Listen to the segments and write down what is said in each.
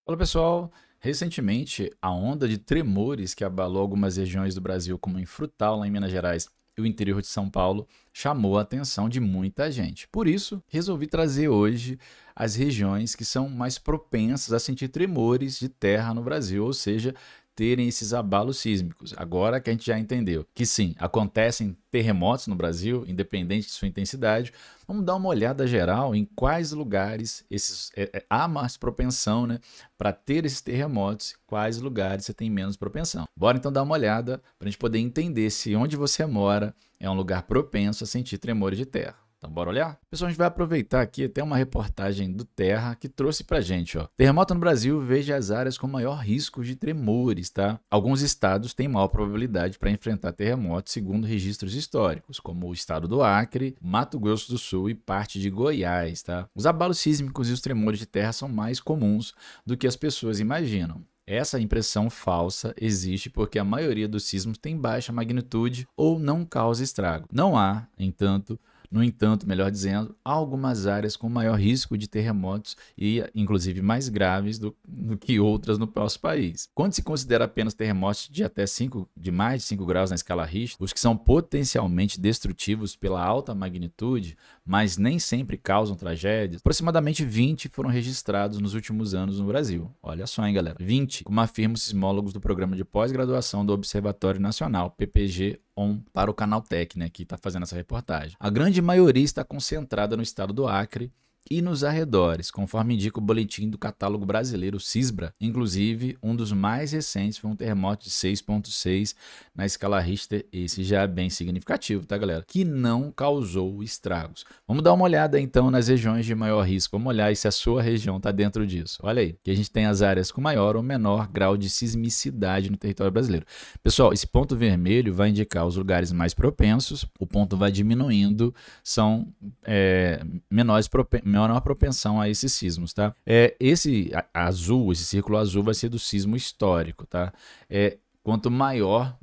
Fala pessoal, recentemente a onda de tremores que abalou algumas regiões do Brasil, como em Frutal, lá em Minas Gerais, e o interior de São Paulo, chamou a atenção de muita gente. Por isso, resolvi trazer hoje as regiões que são mais propensas a sentir tremores de terra no Brasil, ou seja, terem esses abalos sísmicos. Agora que a gente já entendeu que sim, acontecem terremotos no Brasil, independente de sua intensidade, vamos dar uma olhada geral em quais lugares há mais propensão, né, para ter esses terremotos, quais lugares você tem menos propensão. Bora então dar uma olhada para a gente poder entender se onde você mora é um lugar propenso a sentir tremores de terra. Então, bora olhar? Pessoal, a gente vai aproveitar aqui até uma reportagem do Terra que trouxe pra gente, ó. Terremoto no Brasil, veja as áreas com maior risco de tremores, tá? Alguns estados têm maior probabilidade para enfrentar terremotos, segundo registros históricos, como o estado do Acre, Mato Grosso do Sul e parte de Goiás, tá? Os abalos sísmicos e os tremores de terra são mais comuns do que as pessoas imaginam. Essa impressão falsa existe porque a maioria dos sismos tem baixa magnitude ou não causa estrago. Não há, no entanto, melhor dizendo, há algumas áreas com maior risco de terremotos e, inclusive, mais graves do que outras no nosso país. Quando se considera apenas terremotos de mais de 5 graus na escala Richter, os que são potencialmente destrutivos pela alta magnitude, mas nem sempre causam tragédias, aproximadamente 20 foram registrados nos últimos anos no Brasil. Olha só, hein, galera? 20, como afirmam os sismólogos do Programa de Pós-Graduação do Observatório Nacional, PPG, para o Canaltech, né, que está fazendo essa reportagem. A grande maioria está concentrada no estado do Acre e nos arredores, conforme indica o boletim do catálogo brasileiro CISBRA. Inclusive, um dos mais recentes foi um terremoto de 6,6 na escala Richter, esse já é bem significativo, tá, galera? Que não causou estragos. Vamos dar uma olhada então nas regiões de maior risco. Vamos olhar se a sua região está dentro disso. Olha aí, que a gente tem as áreas com maior ou menor grau de sismicidade no território brasileiro. Pessoal, esse ponto vermelho vai indicar os lugares mais propensos, o ponto vai diminuindo, são menor propensão a esses sismos, tá? Esse círculo azul vai ser do sismo histórico, tá? Quanto maior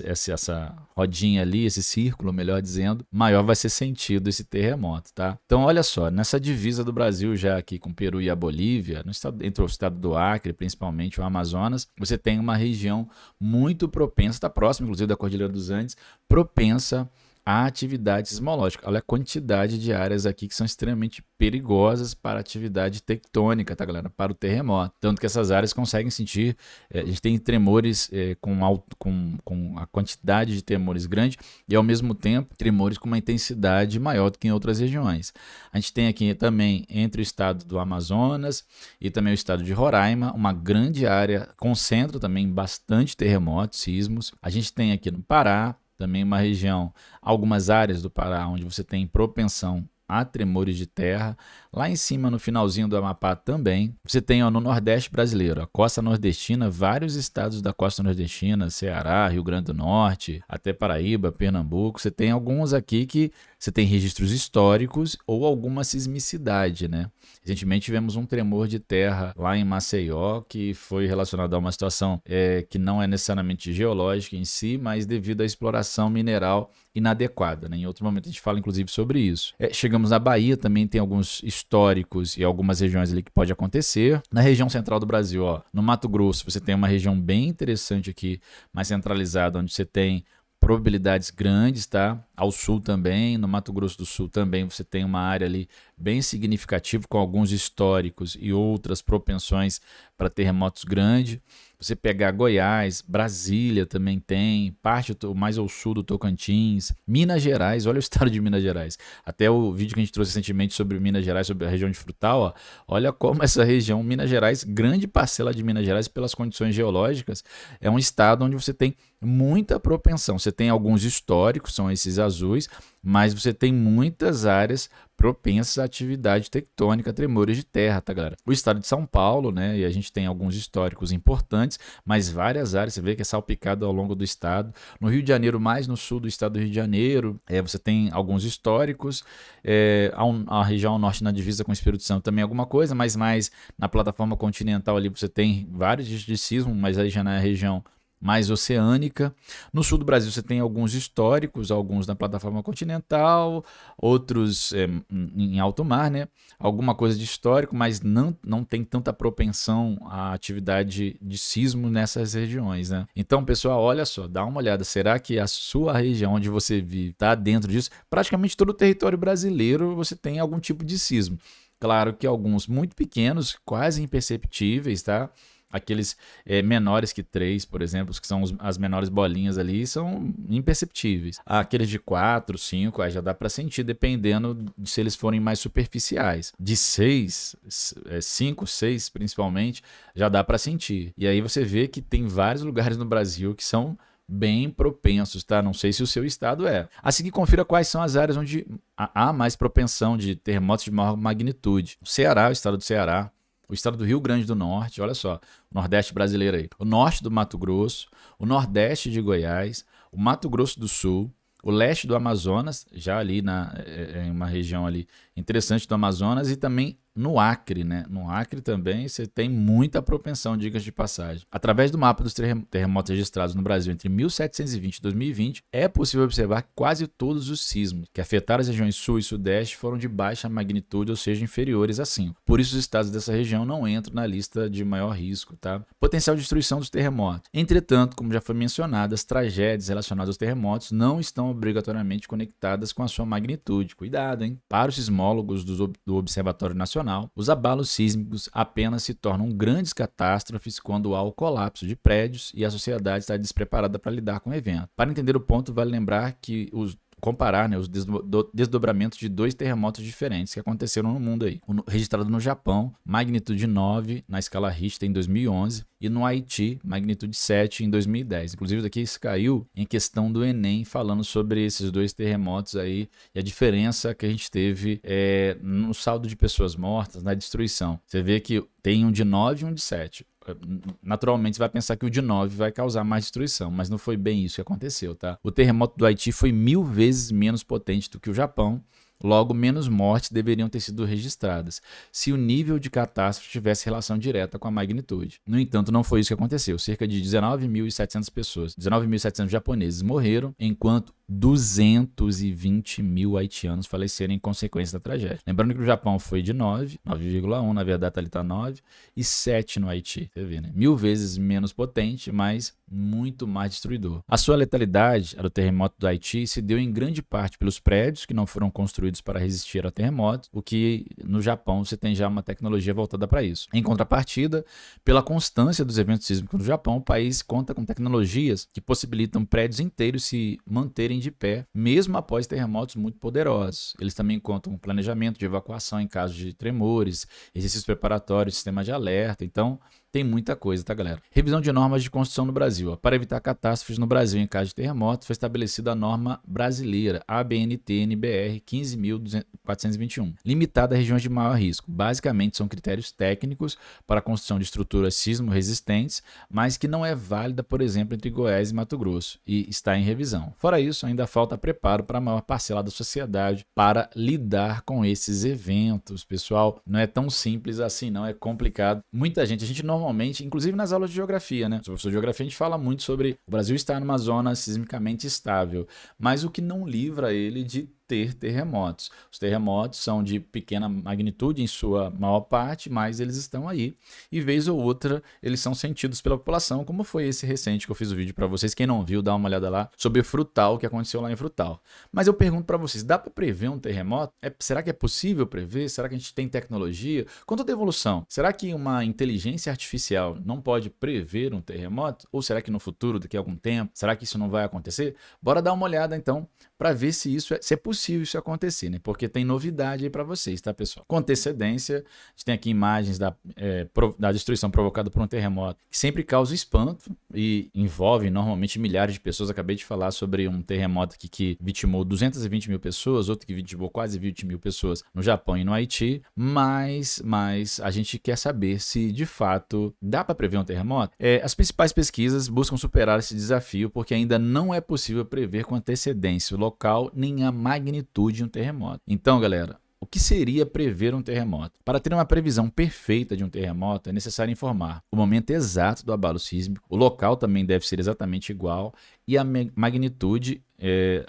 essa rodinha ali, esse círculo, melhor dizendo, maior vai ser sentido esse terremoto, tá? Então, olha só, nessa divisa do Brasil já aqui com o Peru e a Bolívia, entre o estado do Acre, principalmente o Amazonas, você tem uma região muito propensa, está próximo, inclusive, da Cordilheira dos Andes, propensa a atividade sismológica. Olha a quantidade de áreas aqui que são extremamente perigosas para a atividade tectônica, tá, galera? Para o terremoto. Tanto que essas áreas conseguem sentir, a gente tem tremores com a quantidade de tremores grande e, ao mesmo tempo, tremores com uma intensidade maior do que em outras regiões. A gente tem aqui também, entre o estado do Amazonas e também o estado de Roraima, uma grande área, concentra também bastante terremotos, sismos. A gente tem aqui no Pará, também uma região, algumas áreas do Pará onde você tem propensão a tremores de terra. Lá em cima, no finalzinho do Amapá também. Você tem no Nordeste brasileiro, a costa nordestina, vários estados da costa nordestina, Ceará, Rio Grande do Norte, até Paraíba, Pernambuco. Você tem alguns aqui que você tem registros históricos ou alguma sismicidade, né? Recentemente tivemos um tremor de terra lá em Maceió, que foi relacionado a uma situação que não é necessariamente geológica em si, mas devido à exploração mineral inadequada, né? Em outro momento a gente fala inclusive sobre isso. Chegamos na Bahia, também tem alguns históricos e algumas regiões ali que pode acontecer. Na região central do Brasil, ó, no Mato Grosso, você tem uma região bem interessante aqui, mais centralizada, onde você tem probabilidades grandes, tá? Ao sul também, no Mato Grosso do Sul também você tem uma área ali bem significativa com alguns históricos e outras propensões para terremotos grandes. Você pegar Goiás, Brasília também tem, parte mais ao sul do Tocantins, Minas Gerais, olha o estado de Minas Gerais. Até o vídeo que a gente trouxe recentemente sobre Minas Gerais, sobre a região de Frutal, ó, olha como essa região, Minas Gerais, grande parcela de Minas Gerais, pelas condições geológicas, é um estado onde você tem muita propensão. Você tem alguns históricos, são esses azuis, mas você tem muitas áreas propensas à atividade tectônica, tremores de terra, tá, galera? O estado de São Paulo, né, e a gente tem alguns históricos importantes, mas várias áreas, você vê que é salpicado ao longo do estado. No Rio de Janeiro, mais no sul do estado do Rio de Janeiro, você tem alguns históricos, a região norte na divisa com o Espírito Santo também alguma coisa, mas mais na plataforma continental ali você tem vários de sismo, mas aí já na região mais oceânica. No sul do Brasil você tem alguns históricos, alguns na plataforma continental, outros em alto mar, né? Alguma coisa de histórico, mas não tem tanta propensão à atividade de sismo nessas regiões, né? Então, pessoal, olha só, dá uma olhada. Será que a sua região onde você vive está dentro disso? Praticamente todo o território brasileiro você tem algum tipo de sismo. Claro que alguns muito pequenos, quase imperceptíveis, tá? Aqueles menores que 3, por exemplo, que são as menores bolinhas ali, são imperceptíveis. Aqueles de 4, 5, aí já dá para sentir, dependendo de se eles forem mais superficiais. De 6, 5, 6 principalmente, já dá para sentir. E aí você vê que tem vários lugares no Brasil que são bem propensos, tá? Não sei se o seu estado é. A seguir, confira quais são as áreas onde há mais propensão de terremotos de maior magnitude. O Ceará, o estado do Ceará, o estado do Rio Grande do Norte, olha só, o Nordeste brasileiro aí, o norte do Mato Grosso, o Nordeste de Goiás, o Mato Grosso do Sul, o leste do Amazonas, já ali em uma região ali interessante do Amazonas, e também no Acre, né? No Acre também você tem muita propensão, dicas de passagem. Através do mapa dos terremotos registrados no Brasil entre 1720 e 2020, é possível observar que quase todos os sismos que afetaram as regiões sul e sudeste foram de baixa magnitude, ou seja, inferiores a 5. Por isso os estados dessa região não entram na lista de maior risco, tá? Potencial de destruição dos terremotos. Entretanto, como já foi mencionado, as tragédias relacionadas aos terremotos não estão obrigatoriamente conectadas com a sua magnitude. Cuidado, hein? Para os sismólogos do Observatório Nacional, os abalos sísmicos apenas se tornam grandes catástrofes quando há o colapso de prédios e a sociedade está despreparada para lidar com o evento. Para entender o ponto, vale lembrar que comparar, né, os desdobramentos de 2 terremotos diferentes que aconteceram no mundo aí. Registrado no Japão, magnitude 9 na escala Richter em 2011, e no Haiti, magnitude 7 em 2010. Inclusive, daqui isso caiu em questão do Enem, falando sobre esses 2 terremotos aí e a diferença que a gente teve no saldo de pessoas mortas, na destruição. Você vê que tem um de 9 e um de 7. Naturalmente você vai pensar que o de 9 vai causar mais destruição, mas não foi bem isso que aconteceu, tá? O terremoto do Haiti foi 1000 vezes menos potente do que o Japão, logo menos mortes deveriam ter sido registradas, se o nível de catástrofe tivesse relação direta com a magnitude. No entanto, não foi isso que aconteceu. Cerca de 19.700 pessoas, 19.700 japoneses morreram, enquanto 220 mil haitianos faleceram em consequência da tragédia. Lembrando que o Japão foi de 9,1, na verdade ali está 9, e 7 no Haiti. Você vê, né? 1000 vezes menos potente, mas muito mais destruidor. A sua letalidade, a do terremoto do Haiti, se deu em grande parte pelos prédios que não foram construídos para resistir a terremotos, o que no Japão você tem já uma tecnologia voltada para isso. Em contrapartida, pela constância dos eventos sísmicos no Japão, o país conta com tecnologias que possibilitam prédios inteiros se manterem de pé, mesmo após terremotos muito poderosos. Eles também contam com planejamento de evacuação em caso de tremores, exercícios preparatórios, sistema de alerta. Então, tem muita coisa, tá, galera? Revisão de normas de construção no Brasil. Para evitar catástrofes no Brasil em caso de terremoto, foi estabelecida a norma brasileira, ABNT-NBR 15.421, limitada a regiões de maior risco. Basicamente, são critérios técnicos para a construção de estruturas sismo-resistentes, mas que não é válida, por exemplo, entre Goiás e Mato Grosso, e está em revisão. Fora isso, ainda falta preparo para a maior parcela da sociedade para lidar com esses eventos. Pessoal, não é tão simples assim, não, é complicado. Muita gente, a gente normalmente, inclusive nas aulas de geografia, né? Se professor de geografia, a gente fala muito sobre o Brasil estar numa zona sismicamente estável, mas o que não livra ele de ter terremotos. Os terremotos são de pequena magnitude em sua maior parte, mas eles estão aí e vez ou outra eles são sentidos pela população, como foi esse recente que eu fiz o vídeo para vocês. Quem não viu, dá uma olhada lá sobre Frutal, que aconteceu lá em Frutal. Mas eu pergunto para vocês, dá para prever um terremoto? Será que é possível prever? Será que a gente tem tecnologia? Com toda a evolução, será que uma inteligência artificial não pode prever um terremoto? Ou será que no futuro, daqui a algum tempo, será que isso não vai acontecer? Bora dar uma olhada então para ver se isso se é possível isso acontecer, né? Porque tem novidade aí para vocês, tá, pessoal? Com antecedência, a gente tem aqui imagens da destruição provocada por um terremoto, que sempre causa espanto e envolve normalmente milhares de pessoas. Acabei de falar sobre um terremoto aqui que vitimou 220 mil pessoas, outro que vitimou quase 20 mil pessoas no Japão e no Haiti, mas a gente quer saber se de fato dá para prever um terremoto. As principais pesquisas buscam superar esse desafio, porque ainda não é possível prever com antecedência o local nem a magnitude de um terremoto. Então, galera, O que seria prever um terremoto? Para ter uma previsão perfeita de um terremoto, é necessário informar o momento exato do abalo sísmico, o local também deve ser exatamente igual e a magnitude.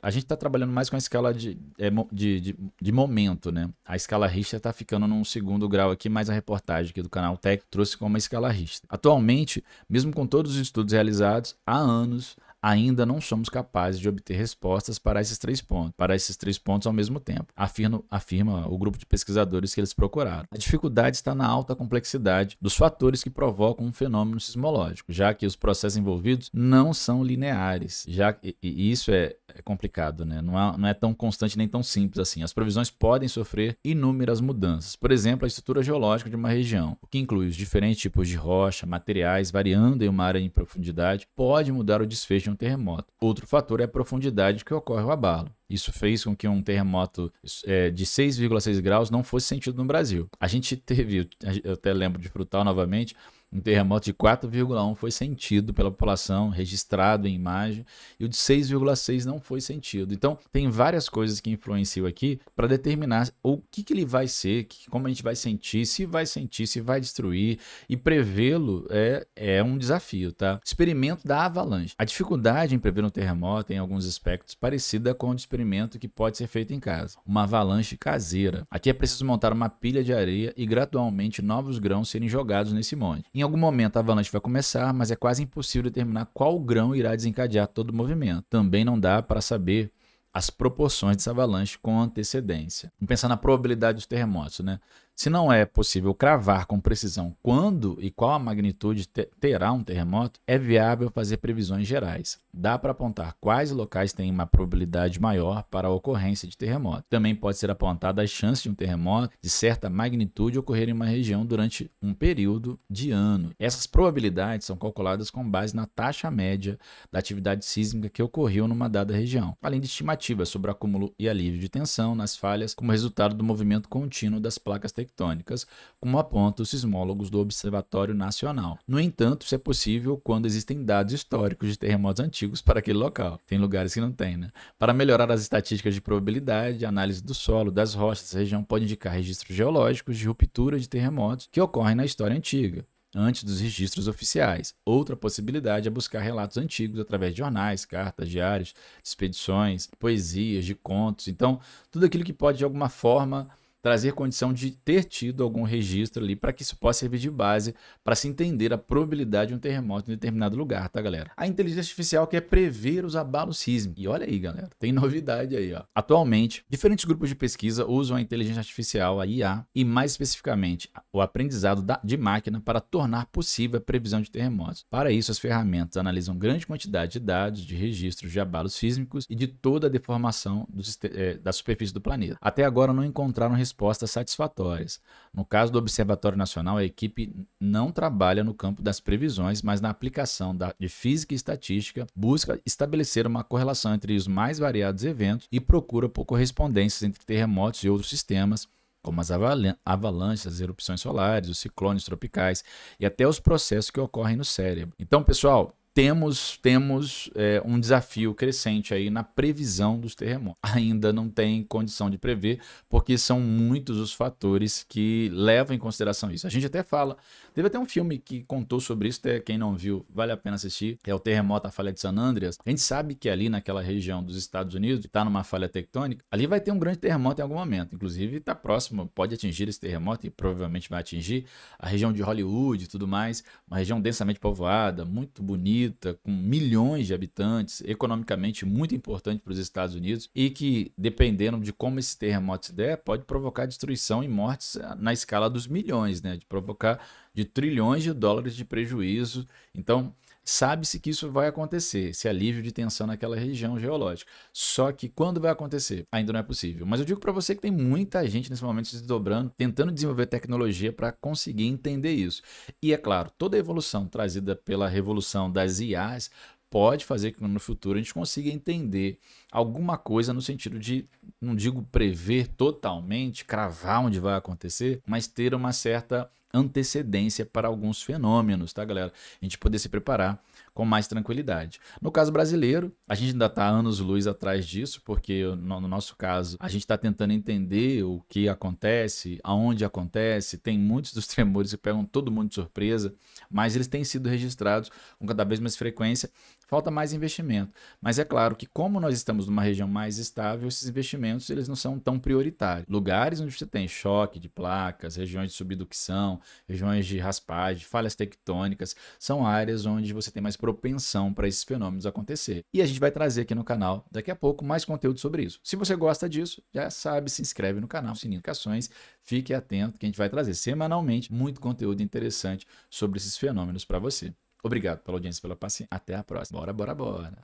A gente está trabalhando mais com a escala de momento, né? A escala Richter está ficando num segundo grau aqui, mas a reportagem aqui do canal Tech trouxe como uma escala Richter. Atualmente, mesmo com todos os estudos realizados há anos, ainda não somos capazes de obter respostas para esses três pontos ao mesmo tempo, afirma o grupo de pesquisadores que eles procuraram. A dificuldade está na alta complexidade dos fatores que provocam um fenômeno sismológico, já que os processos envolvidos não são lineares, e isso é complicado, né? Não é tão constante nem tão simples assim. As previsões podem sofrer inúmeras mudanças. Por exemplo, a estrutura geológica de uma região, o que inclui os diferentes tipos de rocha, materiais variando em uma área em profundidade, pode mudar o desfecho de um terremoto. Outro fator é a profundidade que ocorre o abalo. Isso fez com que um terremoto de 6,6 graus não fosse sentido no Brasil. A gente teve, eu até lembro de Frutal novamente, um terremoto de 4,1 foi sentido pela população, registrado em imagem, e o de 6,6 não foi sentido. Então, tem várias coisas que influenciam aqui para determinar o que ele vai ser, como a gente vai sentir, se vai destruir, e prevê-lo é um desafio, tá? Experimento da avalanche. A dificuldade em prever um terremoto, em alguns aspectos, parecida com o de experimento que pode ser feito em casa. Uma avalanche caseira. Aqui é preciso montar uma pilha de areia e gradualmente novos grãos serem jogados nesse monte. Em algum momento a avalanche vai começar, mas é quase impossível determinar qual grão irá desencadear todo o movimento. Também não dá para saber as proporções dessa avalanche com antecedência. Vamos pensar na probabilidade dos terremotos, né? Se não é possível cravar com precisão quando e qual a magnitude terá um terremoto, é viável fazer previsões gerais. Dá para apontar quais locais têm uma probabilidade maior para a ocorrência de terremoto. Também pode ser apontada a chance de um terremoto de certa magnitude ocorrer em uma região durante um período de ano. Essas probabilidades são calculadas com base na taxa média da atividade sísmica que ocorreu numa dada região, além de estimativas sobre o acúmulo e alívio de tensão nas falhas como resultado do movimento contínuo das placas tectônicas, como apontam os sismólogos do Observatório Nacional. No entanto, isso é possível quando existem dados históricos de terremotos antigos para aquele local. Tem lugares que não tem, né? Para melhorar as estatísticas de probabilidade, a análise do solo, das rochas da região pode indicar registros geológicos de ruptura de terremotos que ocorrem na história antiga, antes dos registros oficiais. Outra possibilidade é buscar relatos antigos através de jornais, cartas, diários, expedições, poesias, de contos. Então, tudo aquilo que pode de alguma forma trazer condição de ter tido algum registro ali para que isso possa servir de base para se entender a probabilidade de um terremoto em determinado lugar, tá, galera? A inteligência artificial quer prever os abalos sísmicos. E olha aí, galera, tem novidade aí, ó. Atualmente, diferentes grupos de pesquisa usam a inteligência artificial, a IA, e mais especificamente o aprendizado de máquina para tornar possível a previsão de terremotos. Para isso, as ferramentas analisam grande quantidade de dados, de registros de abalos sísmicos e de toda a deformação da superfície do planeta. Até agora não encontraram respostas satisfatórias. No caso do Observatório Nacional, a equipe não trabalha no campo das previsões, mas na aplicação de física e estatística, busca estabelecer uma correlação entre os mais variados eventos e procura por correspondências entre terremotos e outros sistemas, como as avalanches, as erupções solares, os ciclones tropicais e até os processos que ocorrem no cérebro. Então, pessoal, temos um desafio crescente aí na previsão dos terremotos. Ainda não tem condição de prever, porque são muitos os fatores que levam em consideração isso. A gente até fala, teve até um filme que contou sobre isso, até quem não viu, vale a pena assistir, é o Terremoto, a Falha de San Andreas. A gente sabe que ali naquela região dos Estados Unidos, que está numa falha tectônica, ali vai ter um grande terremoto em algum momento. Inclusive está próximo, pode atingir esse terremoto e provavelmente vai atingir a região de Hollywood e tudo mais, uma região densamente povoada, muito bonita, com milhões de habitantes, economicamente muito importante para os Estados Unidos e que, dependendo de como esse terremoto se der, pode provocar destruição e mortes na escala dos milhões, né? De provocar de trilhões de dólares de prejuízo. Então, sabe-se que isso vai acontecer, esse alívio de tensão naquela região geológica. Só que quando vai acontecer? Ainda não é possível. Mas eu digo para você que tem muita gente nesse momento se desdobrando, tentando desenvolver tecnologia para conseguir entender isso. E é claro, toda a evolução trazida pela revolução das IAs pode fazer que no futuro a gente consiga entender alguma coisa no sentido de, não digo prever totalmente, cravar onde vai acontecer, mas ter uma certa antecedência para alguns fenômenos, tá, galera? A gente poder se preparar com mais tranquilidade. No caso brasileiro, a gente ainda está anos-luz atrás disso, porque no nosso caso, a gente está tentando entender o que acontece, aonde acontece. Tem muitos dos tremores que pegam todo mundo de surpresa, mas eles têm sido registrados com cada vez mais frequência. Falta mais investimento. Mas é claro que como nós estamos numa região mais estável, esses investimentos eles não são tão prioritários. Lugares onde você tem choque de placas, regiões de subducção, regiões de raspagem, falhas tectônicas, são áreas onde você tem mais propensão para esses fenômenos acontecer. E a gente vai trazer aqui no canal, daqui a pouco, mais conteúdo sobre isso. Se você gosta disso, já sabe, se inscreve no canal, sininho de notificações, fique atento que a gente vai trazer semanalmente muito conteúdo interessante sobre esses fenômenos para você. Obrigado pela audiência e pela paciência. Até a próxima. Bora, bora, bora.